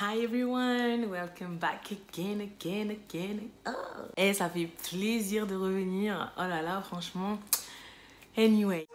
Hi everyone, welcome back again. Oh. Et ça fait plaisir de revenir. Oh là là, franchement. Anyway.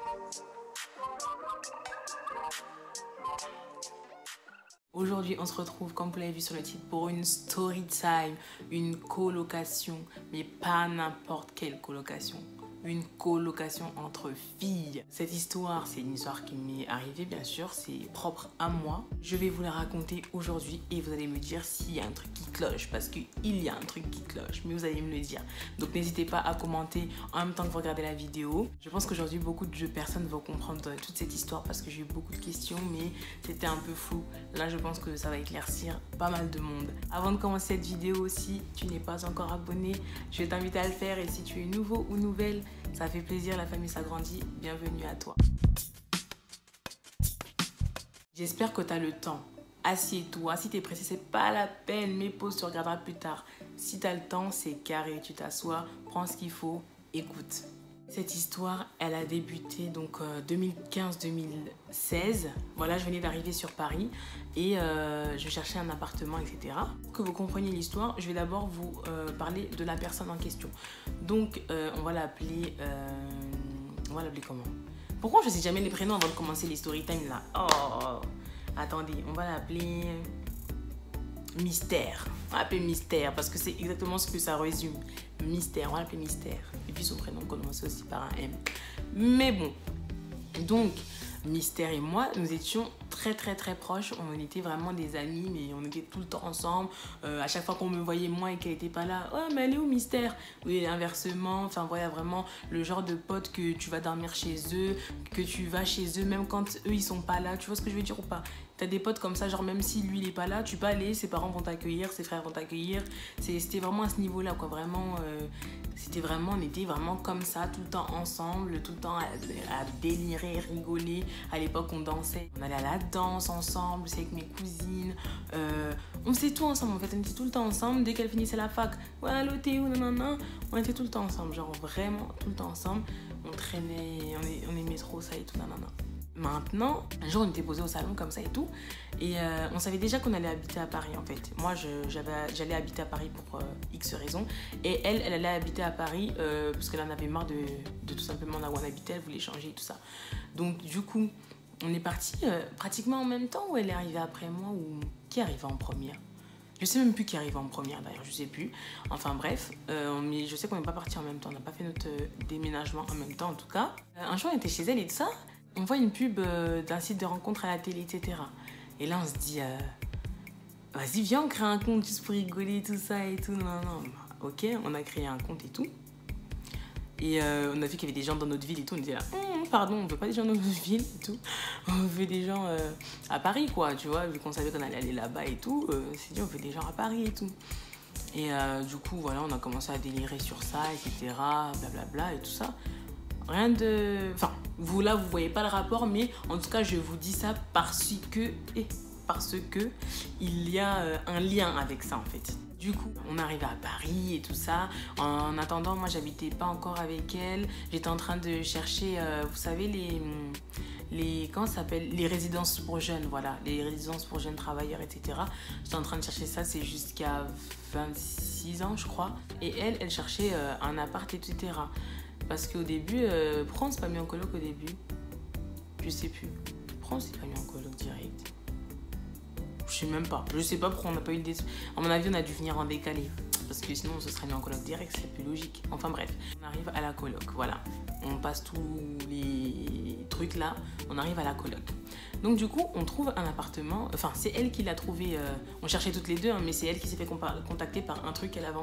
Aujourd'hui, on se retrouve, comme vous l'avez vu sur le titre, pour une story time, une colocation, mais pas n'importe quelle colocation. Une colocation entre filles. Cette histoire, c'est une histoire qui m'est arrivée, bien sûr, c'est propre à moi. Je vais vous la raconter aujourd'hui et vous allez me dire s'il y a un truc qui cloche, parce qu'il y a un truc qui cloche, mais vous allez me le dire. Donc n'hésitez pas à commenter en même temps que vous regardez la vidéo. Je pense qu'aujourd'hui, beaucoup de personnes vont comprendre toute cette histoire parce que j'ai eu beaucoup de questions, mais c'était un peu flou. Là, je pense que ça va éclaircir pas mal de monde. Avant de commencer cette vidéo, si tu n'es pas encore abonné, je vais t'inviter à le faire. Et si tu es nouveau ou nouvelle, ça fait plaisir, la famille s'agrandit. Bienvenue à toi. J'espère que tu as le temps. Assieds-toi. Si tu es pressé, c'est pas la peine. Mets pause, tu regarderas plus tard. Si tu as le temps, c'est carré. Tu t'assois, prends ce qu'il faut, écoute. Cette histoire, elle a débuté donc 2015-2016. Voilà, je venais d'arriver sur Paris et je cherchais un appartement, etc. Pour que vous compreniez l'histoire, je vais d'abord vous parler de la personne en question. Donc, on va l'appeler comment? Pourquoi je ne sais jamais les prénoms avant de commencer les story time là? Oh, attendez, on va l'appeler Mystère. On va l'appeler Mystère parce que c'est exactement ce que ça résume. Mystère, on va l'appeler Mystère. Et puis son prénom commençait aussi par un M. Mais bon, donc Mystère et moi, nous étions très proches. On était vraiment des amis, mais on était tout le temps ensemble. À chaque fois qu'on me voyait moi et qu'elle n'était pas là, oh mais elle est où Mystère? Oui, inversement. Enfin voilà, vraiment le genre de pote que tu vas dormir chez eux, que tu vas chez eux même quand eux ils sont pas là. Tu vois ce que je veux dire ou pas? T'as des potes comme ça, genre même si lui il est pas là, tu peux aller, ses parents vont t'accueillir, ses frères vont t'accueillir. C'était vraiment à ce niveau-là, quoi. Vraiment, on était vraiment comme ça, tout le temps ensemble, tout le temps à délirer, rigoler. À l'époque, on dansait. On allait à la danse ensemble, c'est avec mes cousines. On faisait tout ensemble, en fait. On était tout le temps ensemble. Dès qu'elle finissait la fac, ouais, allô, t'es où, nanana. On était tout le temps ensemble, genre vraiment tout le temps ensemble. On traînait, on aimait trop ça et tout, nanana. Maintenant, un jour on était posé au salon comme ça et tout, et on savait déjà qu'on allait habiter à Paris en fait. Moi j'allais habiter à Paris pour X raisons, et elle allait habiter à Paris parce qu'elle en avait marre de tout simplement là où on habitait, elle voulait changer et tout ça. Donc du coup on est parti pratiquement en même temps, ou elle est arrivée après moi, ou qui arrivait en première? Je sais même plus qui arrivait en première d'ailleurs, je sais plus. Enfin bref, mais je sais qu'on n'est pas partis en même temps, on n'a pas fait notre déménagement en même temps en tout cas. Un jour on était chez elle et tout ça. On voit une pub d'un site de rencontre à la télé, etc. Et là, on se dit, vas-y, viens, on crée un compte juste pour rigoler, tout ça et tout. Non. Ok, on a créé un compte et tout. Et on a vu qu'il y avait des gens dans notre ville et tout. On disait là, pardon, on veut pas des gens dans notre ville et tout. On veut des gens à Paris, quoi, tu vois. Vu qu'on savait qu'on allait aller là-bas et tout, on s'est dit, on veut des gens à Paris et tout. Et du coup, voilà, on a commencé à délirer sur ça, etc. Blablabla et tout ça. Rien de... Enfin, vous là, vous voyez pas le rapport, mais en tout cas, je vous dis ça parce que il y a un lien avec ça, en fait. Du coup, on arrive à Paris et tout ça. En attendant, moi, j'habitais pas encore avec elle. J'étais en train de chercher, vous savez, comment ça s'appelle? Les résidences pour jeunes, voilà. Les résidences pour jeunes travailleurs, etc. J'étais en train de chercher ça, c'est jusqu'à 26 ans, je crois. Et elle cherchait un appart, etc. Parce qu'au début, pourquoi on s'est pas mis en coloc au début? Je sais plus. Pourquoi on s'est pas mis en coloc direct? Je sais même pas. Je sais pas pourquoi on n'a pas eu le décès. À mon avis, on a dû venir en décalé. Parce que sinon, on se serait mis en coloc direct, c'est plus logique. Enfin bref, on arrive à la coloc, voilà. On passe tous les trucs là, on arrive à la coloc. Donc du coup, on trouve un appartement. Enfin, c'est elle qui l'a trouvé. On cherchait toutes les deux, hein, mais c'est elle qui s'est fait contacter par un truc qu'elle avait,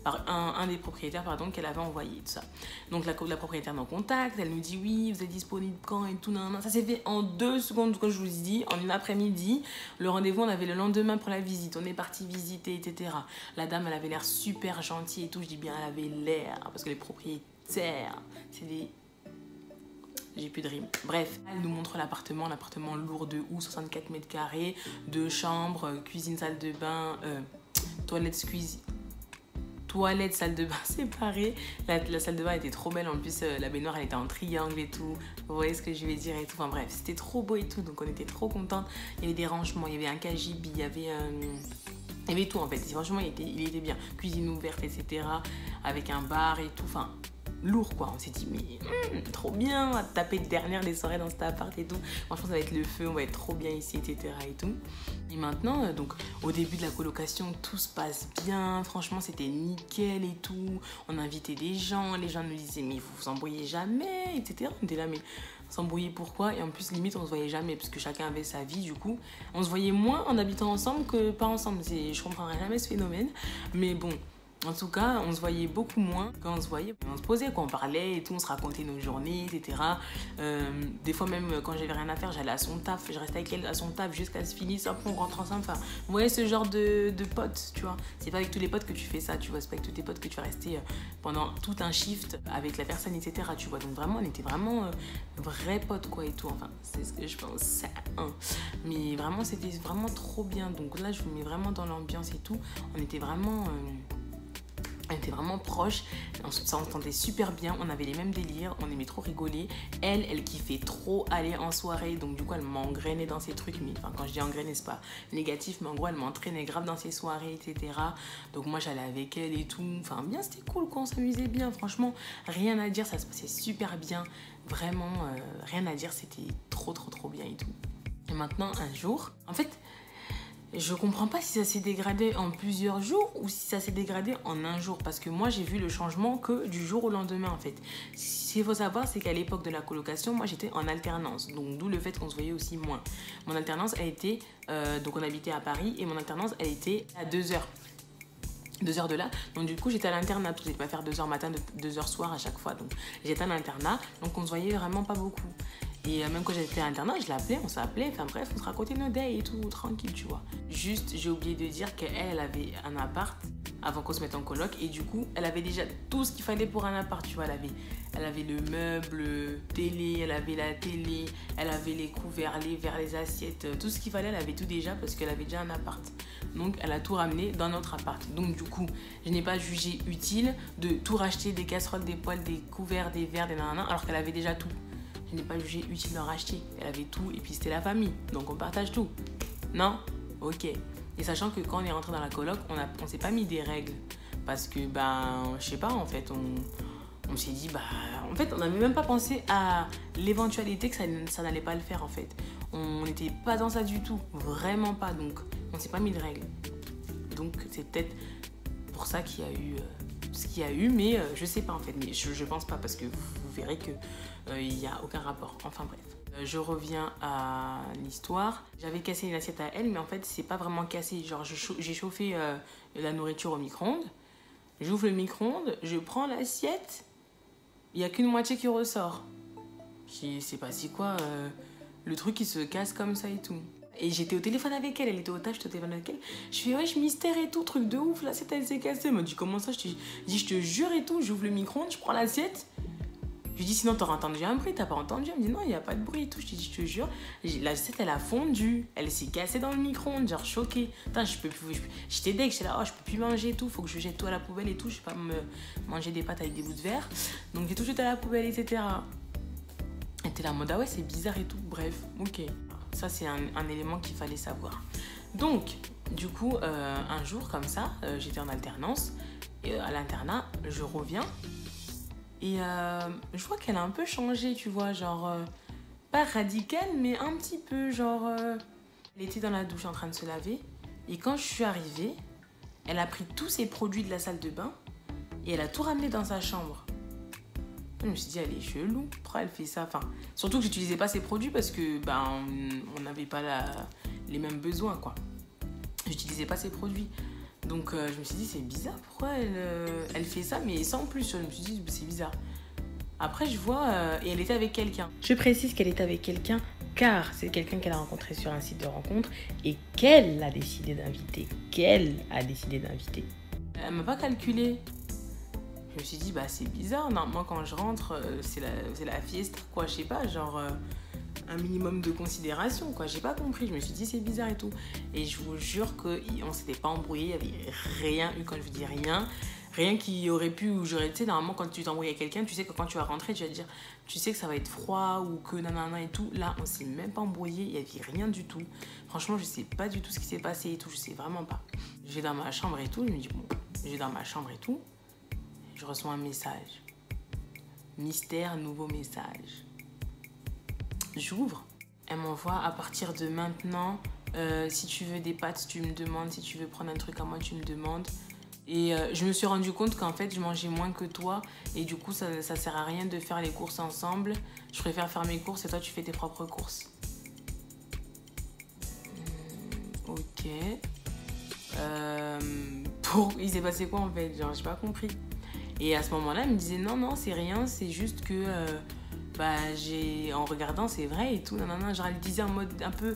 par un des propriétaires, pardon, qu'elle avait envoyé, tout ça. Donc la propriétaire nous contacte, elle nous dit oui, vous êtes disponible quand et tout. Non. Ça s'est fait en 2 secondes, comme je vous ai dit, en une après-midi. Le rendez-vous, on avait le lendemain pour la visite. On est parti visiter, etc. La dame, elle avait l'air super gentille et tout. Je dis bien, elle avait l'air, parce que les propriétaires, c'est des... J'ai plus de rime. Bref, elle nous montre l'appartement lourd de ouf, 64 mètres carrés, 2 chambres, cuisine, salle de bain, toilette, cuisine. toilette, salle de bain séparée. La salle de bain était trop belle. En plus, la baignoire, elle était en triangle et tout. Vous voyez ce que je vais dire et tout. Enfin bref, c'était trop beau et tout. Donc, on était trop contents. Il y avait des rangements, il y avait un cagibi, il y avait tout en fait. Franchement, il était bien. Cuisine ouverte, etc. Avec un bar et tout. Enfin, lourd quoi. On s'est dit, mais trop bien. On va taper dernière des soirées dans cet appart et tout. Franchement, ça va être le feu. On va être trop bien ici, etc. et tout. Et maintenant, donc, au début de la colocation, tout se passe bien. Franchement, c'était nickel et tout. On invitait des gens. Les gens nous disaient, mais vous vous embrouillez jamais, etc. On était là, mais s'embrouiller pourquoi? Et en plus, limite, on se voyait jamais parce que chacun avait sa vie. Du coup, on se voyait moins en habitant ensemble que pas ensemble. Je comprendrais jamais ce phénomène. Mais bon. En tout cas, on se voyait beaucoup moins quand on se voyait. On se posait, quand on parlait et tout, on se racontait nos journées, etc. Des fois même, quand j'avais rien à faire, j'allais à son taf. Je restais avec elle à son taf jusqu'à ce finisse. Après, on rentre ensemble. Enfin, vous voyez ce genre de potes, tu vois. C'est pas avec tous les potes que tu fais ça, tu vois. C'est pas avec tous tes potes que tu vas rester pendant tout un shift avec la personne, etc. Tu vois. Donc vraiment, on était vraiment vrais potes, quoi, et tout. Enfin, c'est ce que je pense. Mais vraiment, c'était vraiment trop bien. Donc là, je vous mets vraiment dans l'ambiance et tout. On était vraiment proches, on s'entendait super bien, on avait les mêmes délires, on aimait trop rigoler. Elle kiffait trop aller en soirée, donc du coup elle m'engrainait dans ses trucs, mais enfin quand je dis engrainer c'est pas négatif, mais en gros elle m'entraînait grave dans ses soirées, etc. Donc moi j'allais avec elle et tout, enfin bien, c'était cool quoi, on s'amusait bien, franchement rien à dire, ça se passait super bien, vraiment rien à dire, c'était trop bien et tout. Et maintenant un jour, en fait je comprends pas si ça s'est dégradé en plusieurs jours ou si ça s'est dégradé en un jour. Parce que moi, j'ai vu le changement que du jour au lendemain, en fait. Ce qu'il faut savoir, c'est qu'à l'époque de la colocation, moi, j'étais en alternance. Donc, d'où le fait qu'on se voyait aussi moins. Mon alternance, elle était... donc, on habitait à Paris et mon alternance, elle était à 2 heures. 2 heures de là. Donc, du coup, j'étais à l'internat. Je ne pas faire 2 heures matin, 2 heures soir à chaque fois. Donc, j'étais à l'internat. Donc, on se voyait vraiment pas beaucoup. Et même quand j'étais à l'internat, je l'appelais, on s'appelait, enfin bref, on se racontait nos days et tout, tranquille, tu vois. Juste, j'ai oublié de dire qu'elle avait un appart avant qu'on se mette en coloc et du coup, elle avait déjà tout ce qu'il fallait pour un appart, tu vois. Elle avait le meuble, télé, elle avait la télé, elle avait les couverts, les verres, les assiettes, tout ce qu'il fallait, elle avait tout déjà parce qu'elle avait déjà un appart. Donc, elle a tout ramené dans notre appart. Donc, du coup, je n'ai pas jugé utile de tout racheter, des casseroles, des poêles, des couverts, des verres, des nanana, alors qu'elle avait déjà tout. Je n'ai pas jugé utile d'en racheter. Elle avait tout et puis c'était la famille. Donc on partage tout. Non? Ok. Et sachant que quand on est rentré dans la coloc, on s'est pas mis des règles. Parce que, je sais pas, en fait, on s'est dit, en fait, on n'avait même pas pensé à l'éventualité que ça n'allait pas le faire, en fait. On n'était pas dans ça du tout. Vraiment pas. Donc, on s'est pas mis de règles. Donc, c'est peut-être pour ça qu'il y a eu ce qu'il y a eu, mais je sais pas, en fait. Mais je pense pas parce que vous verrez que il n'y a aucun rapport. Enfin bref. Je reviens à l'histoire. J'avais cassé une assiette à elle, mais en fait, c'est pas vraiment cassé. Genre, j'ai chauffé la nourriture au micro-ondes. J'ouvre le micro-ondes, je prends l'assiette. Il n'y a qu'une moitié qui ressort. Je sais pas si quoi, le truc qui se casse comme ça et tout. Et j'étais au téléphone avec elle, elle était au taf, j'étais au téléphone avec elle. Je fais, wesh, mystère et tout, truc de ouf, l'assiette elle s'est cassée. Elle m'a dit, comment ça? Je te jure et tout, j'ouvre le micro-ondes, je prends l'assiette. Je lui dis, sinon t'auras entendu un bruit, t'as pas entendu? Elle me dit, non, il n'y a pas de bruit et tout. Je dis, je te jure, l'assiette elle a fondu, elle s'est cassée dans le micro-ondes, genre choquée. Putain, je peux plus, j'étais deg, j'étais là, oh, je peux plus manger et tout, faut que je jette tout à la poubelle et tout, je vais pas me manger des pâtes avec des bouts de verre. Donc j'ai tout jeté à la poubelle, etc. Elle était là en mode, ah ouais, c'est bizarre et tout, bref, ok. Ça, c'est un élément qu'il fallait savoir. Donc, du coup, un jour comme ça, j'étais en alternance. Et à l'internat, je reviens. Et je vois qu'elle a un peu changé, tu vois. Genre, pas radicale, mais un petit peu. Genre, elle était dans la douche en train de se laver. Et quand je suis arrivée, elle a pris tous ses produits de la salle de bain. Et elle a tout ramené dans sa chambre. Je me suis dit, elle est chelou, pourquoi elle fait ça? Enfin, surtout que j'utilisais pas ces produits parce que on n'avait pas les mêmes besoins, quoi. J'utilisais pas ces produits. Donc je me suis dit, c'est bizarre, pourquoi elle fait ça, mais sans plus. Je me suis dit, c'est bizarre. Après, je vois, et elle était avec quelqu'un. Je précise qu'elle était avec quelqu'un car c'est quelqu'un qu'elle a rencontré sur un site de rencontre et qu'elle a décidé d'inviter. Elle m'a pas calculé. Je me suis dit, c'est bizarre. Non, moi, quand je rentre, c'est la fiesta, quoi. Je sais pas, genre, un minimum de considération, quoi. J'ai pas compris, je me suis dit c'est bizarre et tout. Et je vous jure qu'on s'était pas embrouillé, il y avait rien eu, quand je vous dis rien. Rien qui aurait pu, ou j'aurais, tu sais, normalement, quand tu t'embrouilles avec quelqu'un, tu sais que quand tu vas rentrer, tu vas te dire, tu sais que ça va être froid ou que nanana et tout. Là, on s'est même pas embrouillé, il y avait rien du tout. Franchement, je sais pas du tout ce qui s'est passé et tout, je sais vraiment pas. Je vais dans ma chambre et tout, je me dis, bon, je vais dans ma chambre et tout, je reçois un message. Mystère, nouveau message. J'ouvre. Elle m'envoie à partir de maintenant, si tu veux des pâtes, tu me demandes, si tu veux prendre un truc à moi, tu me demandes. Et je me suis rendu compte qu'en fait, je mangeais moins que toi. Et du coup, ça sert à rien de faire les courses ensemble. Je préfère faire mes courses et toi, tu fais tes propres courses. Ok. Il s'est passé quoi en fait? Genre, j'ai pas compris. Et à ce moment-là, elle me disait non, non, c'est rien. C'est juste que, en regardant, c'est vrai et tout. Nanana. Genre, elle disait en mode un peu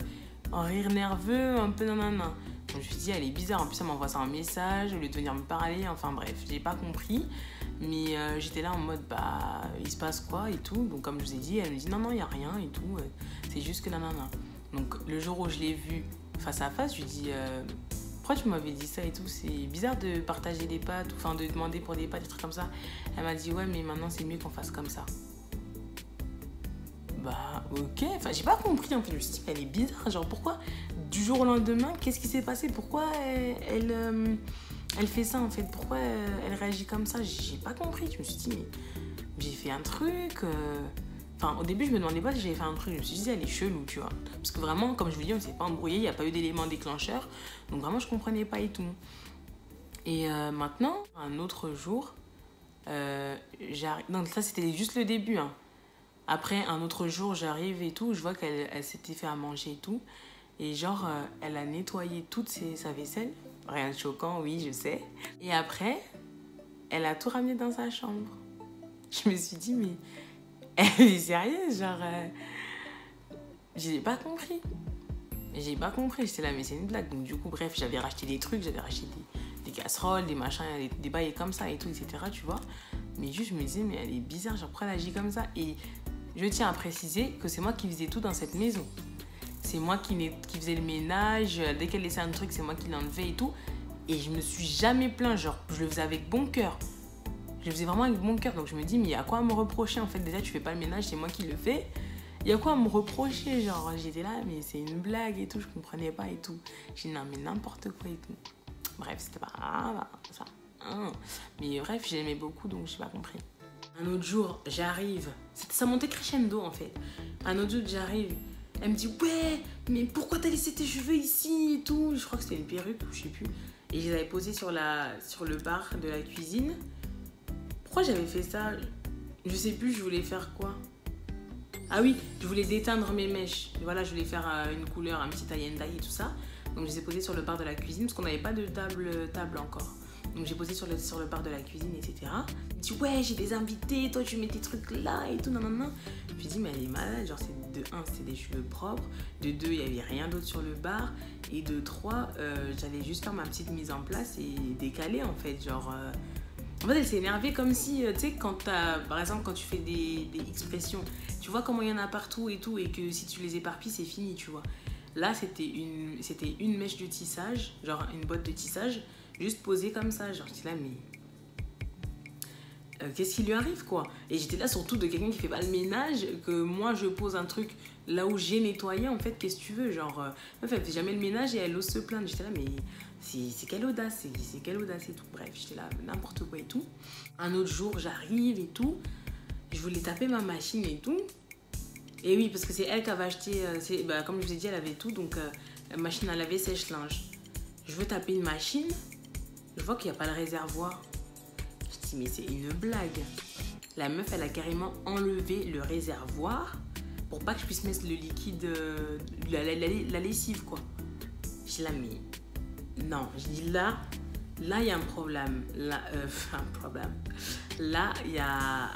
en rire nerveux, un peu nanana. Je me suis dit, elle est bizarre. En plus, elle m'envoie ça en message au lieu de venir me parler. Enfin bref, j'ai pas compris. Mais j'étais là en mode, il se passe quoi et tout. Donc, comme je vous ai dit, elle me dit, non, non, il n'y a rien et tout. C'est juste que nanana. Donc, le jour où je l'ai vue face à face, je lui dis, pourquoi tu m'avais dit ça et tout? C'est bizarre de partager des pâtes, enfin de demander pour des pâtes, des trucs comme ça. Elle m'a dit, ouais, mais maintenant, c'est mieux qu'on fasse comme ça. Ok, enfin j'ai pas compris en fait, je me suis dit elle est bizarre, genre pourquoi du jour au lendemain, qu'est-ce qui s'est passé, pourquoi elle fait ça en fait, pourquoi elle réagit comme ça, j'ai pas compris, je me suis dit mais j'ai fait un truc, enfin au début je me demandais pas si j'avais fait un truc, je me suis dit elle est chelou tu vois, parce que vraiment comme je vous dis on s'est pas embrouillé, il n'y a pas eu d'élément déclencheur, donc vraiment je comprenais pas et tout. Et maintenant, un autre jour, j'arrive, donc ça c'était juste le début hein. Après, un autre jour, j'arrive et tout, je vois qu'elle s'était fait à manger et tout. Et genre, elle a nettoyé toute sa vaisselle. Rien de choquant, oui, je sais. Et après, elle a tout ramené dans sa chambre. Je me suis dit, mais elle est sérieuse, genre... J'ai pas compris. J'ai pas compris, j'étais là, mais c'est une blague. Donc du coup, bref, j'avais racheté des trucs, j'avais racheté des casseroles, des machins, des bails comme ça et tout, etc., tu vois. Mais juste, je me disais, mais elle est bizarre, genre, pourquoi elle agit comme ça? Et je tiens à préciser que c'est moi qui faisais tout dans cette maison. C'est moi qui faisais le ménage. Dès qu'elle laissait un truc, c'est moi qui l'enlevais et tout. Et je me suis jamais plaint. Genre, je le faisais avec bon cœur. Je le faisais vraiment avec bon cœur. Donc je me dis, mais il y a quoi à me reprocher en fait? Déjà, tu fais pas le ménage, c'est moi qui le fais. Il y a quoi à me reprocher? Genre, j'étais là, mais c'est une blague et tout. Je comprenais pas et tout. J'ai dit, non, mais n'importe quoi et tout. Bref, c'était pas grave. Ça. Mais bref, j'aimais beaucoup, donc j'ai pas compris. Un autre jour, j'arrive. Ça montait crescendo en fait. Un autre jour, j'arrive. Elle me dit ouais, mais pourquoi t'as laissé tes cheveux ici et tout? Je crois que c'était une perruque ou je sais plus. Et je les avais posés sur le bar de la cuisine. Pourquoi j'avais fait ça? Je sais plus, je voulais faire quoi? Ah oui, je voulais déteindre mes mèches. Et voilà, je voulais faire une couleur, un petit tie and dye et tout ça. Donc je les ai posés sur le bar de la cuisine parce qu'on n'avait pas de table encore. Donc j'ai posé sur le bar de la cuisine, etc. Elle me dit ouais, j'ai des invités, toi tu mets tes trucs là et tout, nanana. Je me suis dit mais elle est malade, genre de 1, c'était des cheveux propres, de 2, il n'y avait rien d'autre sur le bar, et de 3, j'allais juste faire ma petite mise en place et décaler en fait, genre... En fait, elle s'est énervée comme si, tu sais, par exemple, quand tu fais des expressions, tu vois comment il y en a partout et tout, et que si tu les éparpilles, c'est fini, tu vois. Là, c'était une mèche de tissage, genre une botte de tissage, juste posée comme ça. Genre, j'étais là, mais qu'est-ce qui lui arrive, quoi? Et j'étais là surtout de quelqu'un qui fait pas le ménage, que moi, je pose un truc là où j'ai nettoyé, en fait, qu'est-ce que tu veux? Genre, meuf, elle fait jamais le ménage et elle ose se plaindre. J'étais là, mais c'est quelle audace, c'est quelle audace et tout. Bref, j'étais là, n'importe quoi et tout. Un autre jour, j'arrive et tout. Je voulais taper ma machine et tout. Et oui, parce que c'est elle qui avait acheté, comme je vous ai dit, elle avait tout, donc machine à laver, sèche-linge. Je veux taper une machine, je vois qu'il n'y a pas le réservoir. Je dis, mais c'est une blague. La meuf, elle a carrément enlevé le réservoir pour pas que je puisse mettre le liquide, la lessive, quoi. Je dis là, mais non, je dis là, il y a un problème. Là, un problème. Là, il y a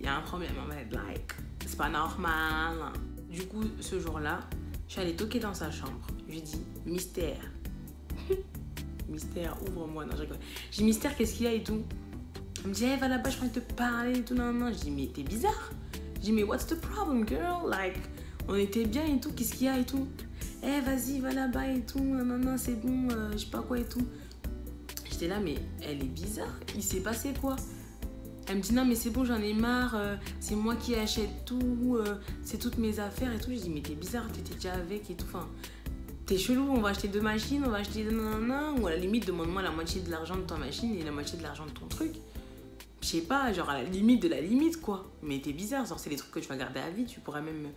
un problème, en fait, like... C'est pas normal. Du coup, ce jour-là, je suis allée toquer dans sa chambre. Je lui ai dit, Mystère. Mystère, ouvre-moi. Non, je rigole. J'ai dit, Mystère, qu'est-ce qu'il y a et tout? Elle me dit, hey, va là-bas, je peux te parler et tout. Non, non. Je dis, mais t'es bizarre. Je dis, mais what's the problem, girl? Like, On était bien et tout, qu'est-ce qu'il y a et tout. Eh, vas-y, va là-bas et tout, non, c'est bon, je sais pas quoi et tout. J'étais là, mais elle est bizarre, il s'est passé quoi? Elle me dit non mais c'est bon, j'en ai marre, c'est moi qui achète tout, c'est toutes mes affaires et tout. Je dis mais t'es bizarre, t'étais déjà avec et tout. Enfin, t'es chelou, on va acheter 2 machines, on va acheter nanana, ou à la limite demande-moi la moitié de l'argent de ta machine et la moitié de l'argent de ton truc. Je sais pas, genre à la limite de la limite quoi. Mais t'es bizarre, genre c'est des trucs que tu vas garder à vie, tu pourras même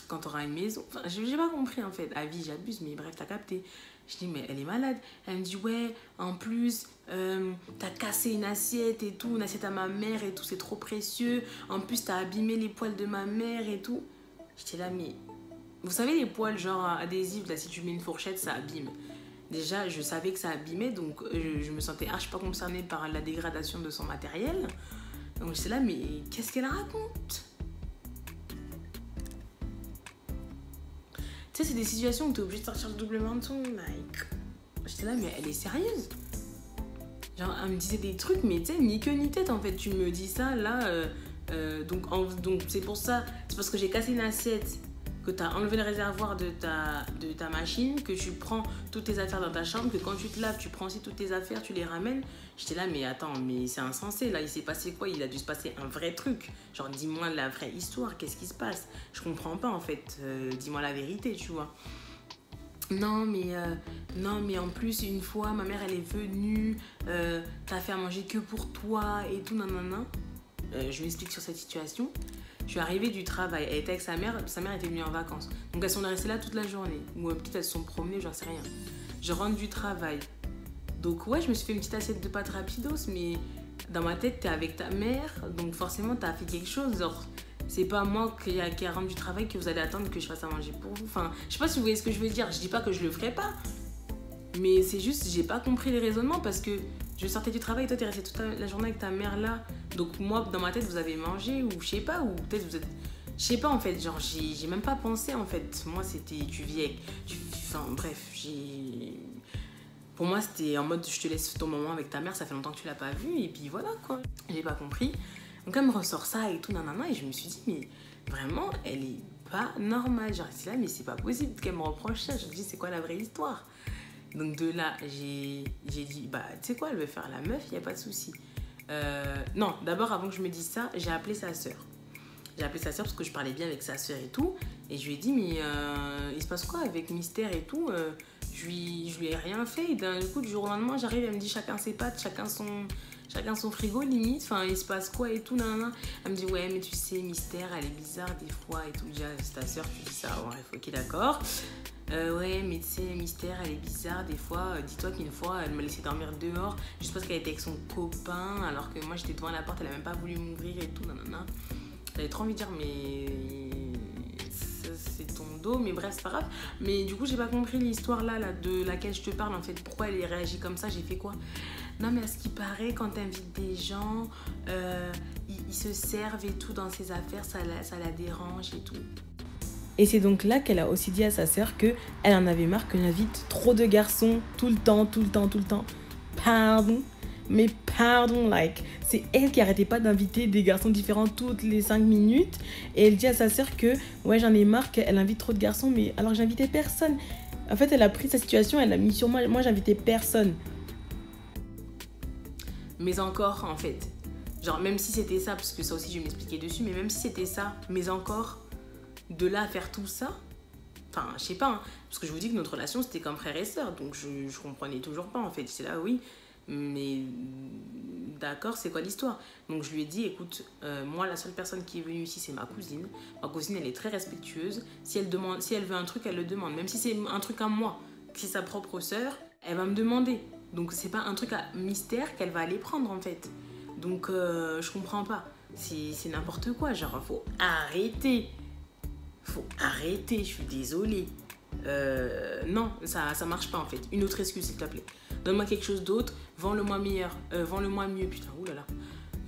quand t'auras une maison. Enfin, j'ai pas compris en fait, à vie j'abuse, mais bref, t'as capté. Je dis mais elle est malade. Elle me dit ouais, en plus t'as cassé une assiette et tout, une assiette à ma mère et tout, c'est trop précieux. En plus t'as abîmé les poils de ma mère et tout. J'étais là mais vous savez les poils genre adhésifs là, si tu mets une fourchette ça abîme. Déjà je savais que ça abîmait donc je me sentais archi pas concernée par la dégradation de son matériel. Donc j'étais là mais qu'est-ce qu'elle raconte? Tu sais, c'est des situations où t'es obligé de sortir le double menton, like. J'étais là, mais elle est sérieuse? Genre, elle me disait des trucs, mais tu sais, ni queue ni tête en fait. Tu me dis ça là, donc c'est pour ça, c'est parce que j'ai cassé une assiette, que t'as enlevé le réservoir de ta machine, que tu prends toutes tes affaires dans ta chambre, que quand tu te laves, tu prends aussi toutes tes affaires, tu les ramènes. J'étais là, mais attends, mais c'est insensé là, il s'est passé quoi? Il a dû se passer un vrai truc. Genre, dis-moi la vraie histoire, qu'est-ce qui se passe? Je comprends pas en fait, dis-moi la vérité, tu vois. Non mais en plus une fois ma mère elle est venue, t'as fait à manger que pour toi et tout nanana. Je lui explique sur cette situation. Je suis arrivée du travail, elle était avec sa mère était venue en vacances. Donc elles sont restées là toute la journée. Ou peut-être elles se sont promenées, j'en sais rien. Je rentre du travail. Donc ouais, je me suis fait une petite assiette de pâtes rapidos, mais dans ma tête, t'es avec ta mère, donc forcément t'as fait quelque chose. Genre, c'est pas moi qui rentre du travail que vous allez attendre que je fasse à manger pour vous. Enfin, je sais pas si vous voyez ce que je veux dire. Je dis pas que je le ferai pas. Mais c'est juste, j'ai pas compris les raisonnements parce que je sortais du travail et toi t'es resté toute la journée avec ta mère là. Donc moi, dans ma tête, vous avez mangé ou je sais pas, ou peut-être vous êtes... Je sais pas en fait, genre j'ai même pas pensé en fait. Moi c'était, tu vis avec... Enfin bref, pour moi c'était en mode je te laisse ton moment avec ta mère, ça fait longtemps que tu l'as pas vue et puis voilà quoi. J'ai pas compris. Donc elle me ressort ça et tout, nanana, et je me suis dit mais vraiment elle est pas normale. Genre c'est là mais c'est pas possible qu'elle me reproche ça. Je me dis c'est quoi la vraie histoire? Donc de là j'ai dit bah tu sais quoi, elle veut faire la meuf, y a pas de souci. Non, d'abord avant que je me dise ça, j'ai appelé sa sœur. J'ai appelé sa sœur parce que je parlais bien avec sa sœur et tout. Et je lui ai dit, mais il se passe quoi avec Mystère et tout? Je lui ai rien fait. Et d'un coup, du jour au lendemain, j'arrive, elle me dit chacun ses pattes, chacun son frigo limite. Enfin, il se passe quoi et tout, nanana. Elle me dit, ouais, mais tu sais, Mystère, elle est bizarre des fois et tout. Déjà, c'est ta sœur, tu dis ça. Bref, ok, d'accord. Ouais, mais tu sais, Mystère, elle est bizarre des fois. Dis-toi qu'une fois, elle m'a laissé dormir dehors juste parce qu'elle était avec son copain, alors que moi, j'étais devant la porte, elle a même pas voulu m'ouvrir et tout, nanana. J'avais trop envie de dire, mais c'est ton dos, mais bref, c'est pas grave. Mais du coup, j'ai pas compris l'histoire là de laquelle je te parle en fait. Pourquoi elle réagit comme ça? J'ai fait quoi? Non, mais à ce qui paraît, quand t'invites des gens, ils se servent et tout dans ses affaires, ça la dérange et tout. Et c'est donc là qu'elle a aussi dit à sa sœur qu'elle en avait marre qu'on invite trop de garçons tout le temps. Pardon? Mais pardon, like, c'est elle qui arrêtait pas d'inviter des garçons différents toutes les 5 minutes. Et elle dit à sa sœur que, ouais, j'en ai marre qu'elle invite trop de garçons, mais alors j'invitais personne. En fait, elle a pris sa situation, elle l'a mis sur moi. Moi, j'invitais personne. Mais encore, en fait, genre, même si c'était ça, parce que ça aussi, je vais m'expliquer dessus, mais même si c'était ça, mais encore, de là à faire tout ça, enfin, je sais pas, hein, parce que je vous dis que notre relation, c'était comme frère et sœur, donc je comprenais toujours pas, en fait. C'est là, oui. Mais d'accord, c'est quoi l'histoire? Donc je lui ai dit, écoute, moi la seule personne qui est venue ici c'est ma cousine. Ma cousine elle est très respectueuse. Si elle veut un truc, elle le demande. Même si c'est un truc à moi, si c'est sa propre sœur, elle va me demander. Donc c'est pas un truc à Mystère qu'elle va aller prendre en fait. Donc je comprends pas. C'est n'importe quoi, genre faut arrêter. Faut arrêter, je suis désolée. Non, ça marche pas en fait. Une autre excuse s'il te plaît. Donne-moi quelque chose d'autre, vends-le-moi meilleur, vends-le-moi mieux, putain, oulala.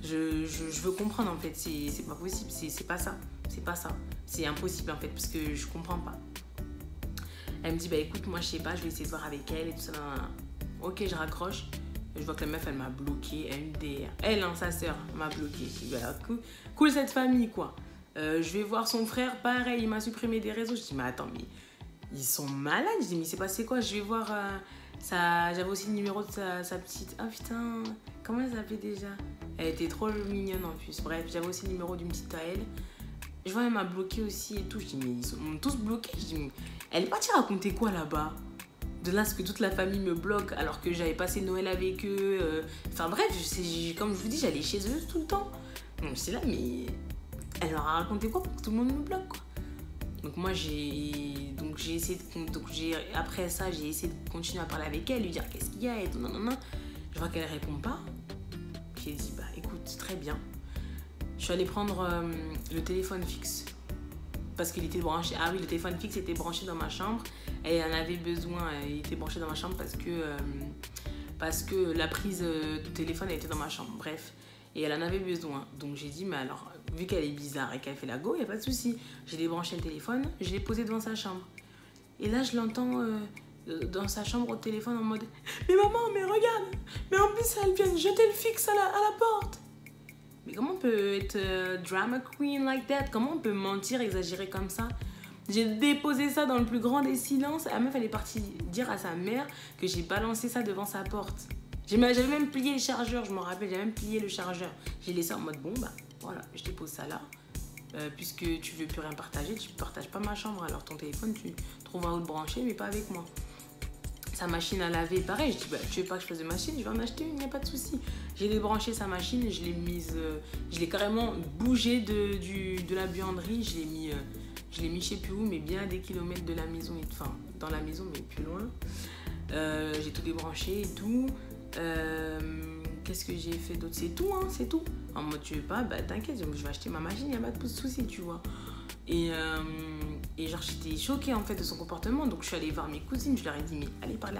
Je veux comprendre en fait, c'est pas possible, c'est pas ça, c'est impossible en fait, parce que je comprends pas. Elle me dit, bah écoute, moi je sais pas, je vais essayer de voir avec elle et tout ça. Ok, je raccroche, je vois que la meuf elle m'a bloqué, MDR. Elle, hein, sa sœur, m'a bloqué. Voilà, cool cette famille quoi. Je vais voir son frère, pareil, il m'a supprimé des réseaux. Je dis, mais attends, mais ils sont malades. Je dis, mais c'est passé quoi? Je vais voir j'avais aussi le numéro de sa petite... Ah putain, comment elle s'appelait déjà? Elle était trop mignonne en plus. Bref, j'avais aussi le numéro d'une petite à elle. Je vois, elle m'a bloqué aussi et tout. Je dis, mais ils sont tous bloqués. Je dis, mais elle est partie raconter quoi là-bas? De là, ce que toute la famille me bloque alors que j'avais passé Noël avec eux. Enfin bref, comme je vous dis, j'allais chez eux tout le temps. Donc c'est là, mais elle leur a raconté quoi pour que tout le monde me bloque, quoi. Donc moi, j'ai essayé de... Après ça, j'ai essayé de continuer à parler avec elle, lui dire qu'est-ce qu'il y a et tout. Non, non, non. Je vois qu'elle répond pas. J'ai dit, bah écoute, très bien. Je suis allée prendre le téléphone fixe. Parce qu'il était branché. Ah oui, le téléphone fixe était branché dans ma chambre. Et elle en avait besoin. Il était branché dans ma chambre parce que la prise de téléphone était dans ma chambre. Bref. Et elle en avait besoin. Donc j'ai dit, mais alors, vu qu'elle est bizarre et qu'elle fait la go, il n'y a pas de souci. J'ai débranché le téléphone, je l'ai posé devant sa chambre. Et là, je l'entends dans sa chambre au téléphone en mode, mais maman, mais regarde, mais en plus, elle vient de jeter le fixe à la porte. Mais comment on peut être drama queen like that? Comment on peut mentir, exagérer comme ça? J'ai déposé ça dans le plus grand des silences. La meuf, elle est partie dire à sa mère que j'ai balancé ça devant sa porte. J'avais même plié le chargeur, je me rappelle, j'avais même plié le chargeur. J'ai laissé en mode, bon, bah voilà, je dépose ça là. Puisque tu veux plus rien partager, tu ne partages pas ma chambre. Alors ton téléphone, tu trouves un autre branché, mais pas avec moi. Sa machine à laver, pareil. Je dis, bah, tu veux pas que je fasse de machine? Je vais en acheter une, il n'y a pas de souci. J'ai débranché sa machine, je l'ai carrément bougé de la buanderie. Je l'ai mis je sais plus où, mais bien à des kilomètres de la maison. Enfin, dans la maison, mais plus loin. J'ai tout débranché et tout. Qu'est-ce que j'ai fait d'autre? C'est tout, hein, c'est tout. En mode, tu veux pas, bah t'inquiète, je vais acheter ma machine, il n'y a pas de souci, tu vois. Et genre, j'étais choquée en fait de son comportement. Donc, je suis allée voir mes cousines, je leur ai dit, mais allez parler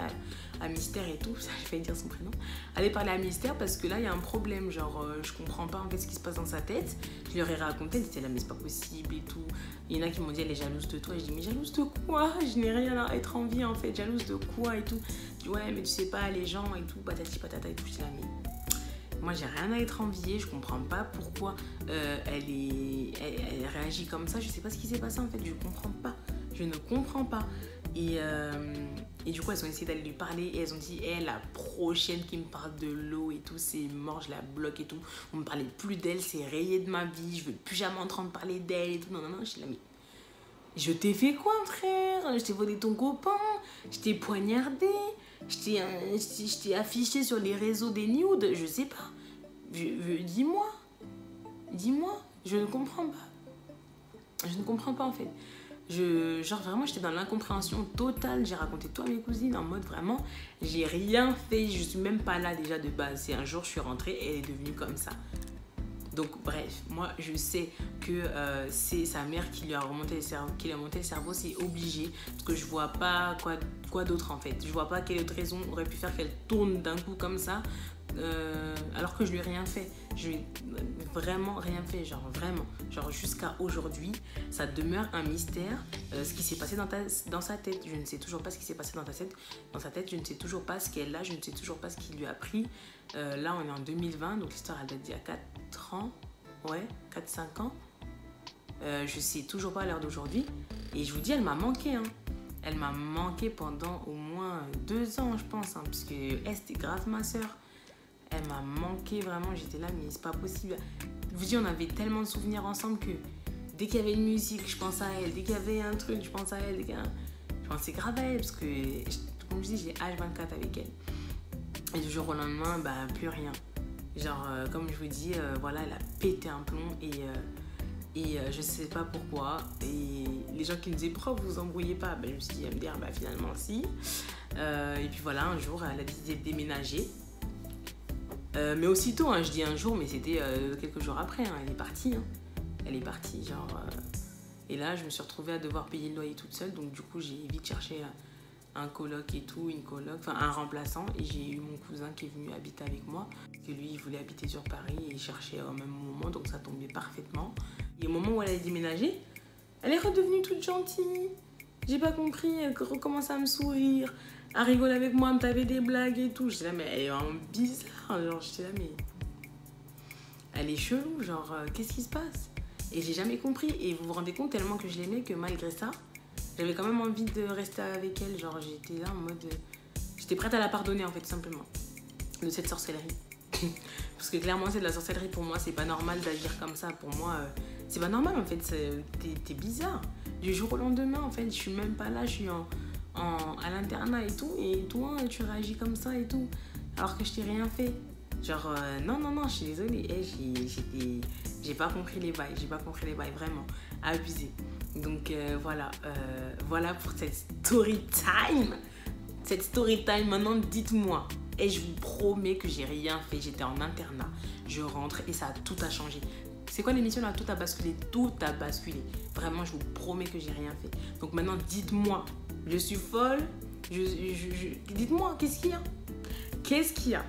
à Mystère et tout. Ça, j'ai failli dire son prénom. Allez parler à Mystère parce que là, il y a un problème. Genre, je comprends pas en fait ce qui se passe dans sa tête. Je leur ai raconté, elle était là, mais c'est pas possible et tout. Il y en a qui m'ont dit, elle est jalouse de toi. Je dis, mais jalouse de quoi? Je n'ai rien à être envie en fait. Jalouse de quoi et tout? Je dis, ouais, mais tu sais pas, les gens et tout, patati patata et tout. Je dis là, mais moi, j'ai rien à être enviée. Je comprends pas pourquoi elle réagit comme ça. Je sais pas ce qui s'est passé en fait. Je comprends pas. Je ne comprends pas. Et du coup, elles ont essayé d'aller lui parler et elles ont dit, la prochaine qui me parle de l'eau et tout, c'est mort, je la bloque et tout. On me parlait plus d'elle, c'est rayé de ma vie. Je veux plus jamais entendre parler d'elle et tout. Non, non, non. Je suis là, mais je t'ai fait quoi, frère? Je t'ai volé ton copain, je t'ai poignardé, je t'ai affiché sur les réseaux des nudes, je sais pas. Dis-moi, je ne comprends pas. Je ne comprends pas en fait. Genre vraiment, j'étais dans l'incompréhension totale. J'ai raconté tout à mes cousines en mode vraiment, j'ai rien fait, je suis même pas là déjà de base. C'est un jour, je suis rentrée et elle est devenue comme ça. Donc bref, moi je sais que c'est sa mère qui lui a remonté le cerveau, c'est obligé, parce que je vois pas quoi d'autre en fait. Je vois pas quelle autre raison aurait pu faire qu'elle tourne d'un coup comme ça, alors que je lui ai rien fait. Je lui ai vraiment rien fait, genre vraiment. Genre jusqu'à aujourd'hui, ça demeure un mystère, ce qui s'est passé dans sa tête. Je ne sais toujours pas ce qui s'est passé dans sa tête, je ne sais toujours pas ce qu'elle a, je ne sais toujours pas ce qui lui a pris. Là on est en 2020, donc l'histoire elle date d'il y a 4 ans, ouais, 4-5 ans. Je sais toujours pas à l'heure d'aujourd'hui. Et je vous dis, elle m'a manqué, hein. Elle m'a manqué pendant au moins 2 ans, je pense, hein, parce que elle, c'était grave ma soeur. Elle m'a manqué vraiment, j'étais là, mais c'est pas possible. Je vous dis, on avait tellement de souvenirs ensemble que dès qu'il y avait une musique, je pense à elle. Dès qu'il y avait un truc, je pense à elle. Je pensais grave à elle, parce que, comme je dis, j'ai H24 avec elle. Et du jour au lendemain, bah, plus rien. Genre, comme je vous dis, voilà, elle a pété un plomb et je sais pas pourquoi. Et les gens qui me disaient, pourquoi vous vous embrouillez pas? Ben, je me suis dit, MDR, bah, finalement, si. Et puis voilà, un jour, elle a décidé de déménager. Mais aussitôt, hein, je dis un jour, mais c'était quelques jours après, hein, elle est partie. Hein. Elle est partie, genre... Et là, je me suis retrouvée à devoir payer le loyer toute seule. Donc, du coup, j'ai vite cherché un coloc et tout, enfin un remplaçant. Et j'ai eu mon cousin qui est venu habiter avec moi. Parce que lui, il voulait habiter sur Paris et il cherchait au même moment. Donc, ça tombait parfaitement. Et au moment où elle a déménagé, elle est redevenue toute gentille. J'ai pas compris, elle recommence à me sourire, à rigoler avec moi, à me taper des blagues et tout. J'étais là, mais elle est vraiment bizarre. Genre, j'étais là, mais elle est chelou. Genre, qu'est-ce qui se passe? Et j'ai jamais compris. Et vous vous rendez compte tellement que je l'aimais que malgré ça, j'avais quand même envie de rester avec elle. Genre, j'étais là en mode... J'étais prête à la pardonner, en fait, simplement. De cette sorcellerie. Parce que clairement, c'est de la sorcellerie pour moi. C'est pas normal d'agir comme ça. Pour moi, c'est pas normal, en fait. T'es bizarre. Du jour au lendemain, en fait, je suis même pas là. Je suis à l'internat et tout. Et toi, tu réagis comme ça et tout. Alors que je t'ai rien fait. Genre, non, je suis désolée. J'ai pas compris les bails. J'ai pas compris les bails, vraiment. Abusé. Donc, voilà pour cette story time. Cette story time, maintenant, dites-moi. Et je vous promets que j'ai rien fait. J'étais en internat. Je rentre et tout a changé. C'est quoi l'émission là? Tout a basculé. Tout a basculé. Vraiment, je vous promets que j'ai rien fait. Donc maintenant, dites-moi. Je suis folle. Dites-moi, qu'est-ce qu'il y a? Qu'est-ce qu'il y a?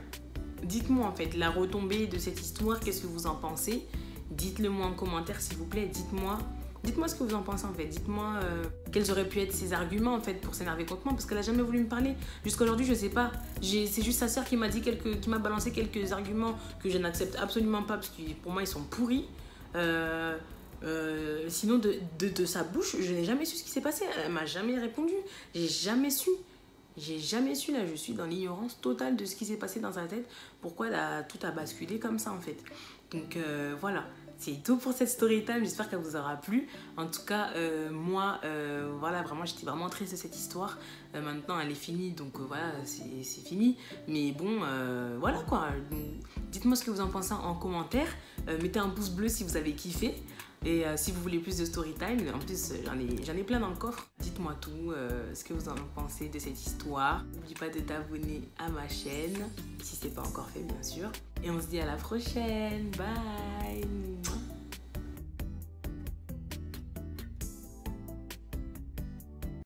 Dites-moi en fait, la retombée de cette histoire, qu'est-ce que vous en pensez? Dites-le moi en commentaire s'il vous plaît. Dites-moi ce que vous en pensez en fait. Dites-moi quels auraient pu être ses arguments en fait pour s'énerver contre moi parce qu'elle a jamais voulu me parler. Jusqu'à aujourd'hui, je sais pas. C'est juste sa sœur qui m'a balancé quelques arguments que je n'accepte absolument pas parce que pour moi ils sont pourris. Sinon de sa bouche, je n'ai jamais su ce qui s'est passé. Elle m'a jamais répondu. J'ai jamais su là. Je suis dans l'ignorance totale de ce qui s'est passé dans sa tête. Pourquoi tout a basculé comme ça en fait. Donc voilà. C'est tout pour cette story time, j'espère qu'elle vous aura plu. En tout cas, moi, voilà, vraiment, j'étais vraiment triste de cette histoire. Maintenant, elle est finie, donc voilà, c'est fini. Mais bon, voilà quoi. Dites-moi ce que vous en pensez en commentaire. Mettez un pouce bleu si vous avez kiffé. Et si vous voulez plus de story time, en plus, j'en ai plein dans le coffre. Dites-moi tout, ce que vous en pensez de cette histoire. N'oublie pas de t'abonner à ma chaîne, si ce n'est pas encore fait, bien sûr. Et on se dit à la prochaine. Bye!